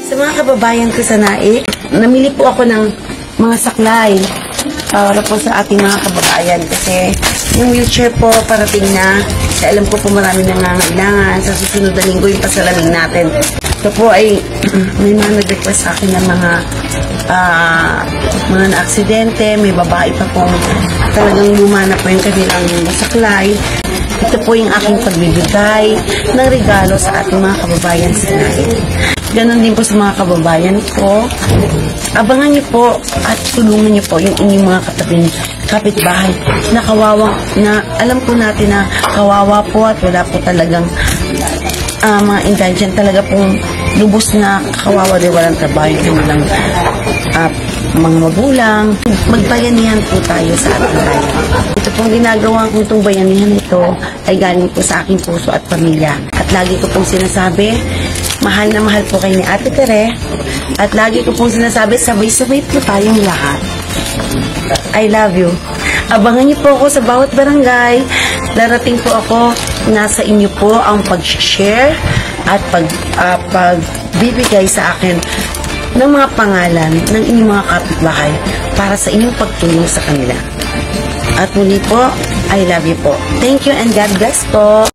Sa mga kababayan ko sa Naik, namili po ako ng mga saklay para po sa ating mga kababayan kasi yung wheelchair po parating na. Kaya alam ko po marami nangangailangan. Sa susunod na linggo yung pasalamin natin. Ito po ay may mga nag-request sa akin ng mga na-aksidente. May babae pa pong talagang lumana po yung kanilang saklay. Ito po yung aking pagbibigay ng regalo sa ating mga kababayan sa Naik. Ganon din po sa mga kababayan ko. Abangan niyo po at tulungan niyo po yung inyong mga kapitbahay na kawawa, na alam po natin na kawawa po at wala po talagang mga indigent, talaga pong lubos na kawawa din, walang trabaho, walang mga magulang. Magbayanihan po tayo sa ating bayan. Ito pong ginagawa kong itong bayanihan ito ay galing po sa aking puso at pamilya. At lagi ko pong sinasabi, mahal na mahal po kayo ni Ate Tere. At lagi ko pong sinasabi, sabay-sabay po tayong lahat. I love you. Abangan niyo po ako sa bawat barangay. Darating po ako, nasa inyo po ang pag-share at pagbibigay sa akin ng mga pangalan ng inyong mga kapitbahay para sa inyong pagtulong sa kanila. At muli po, I love you po. Thank you and God bless po.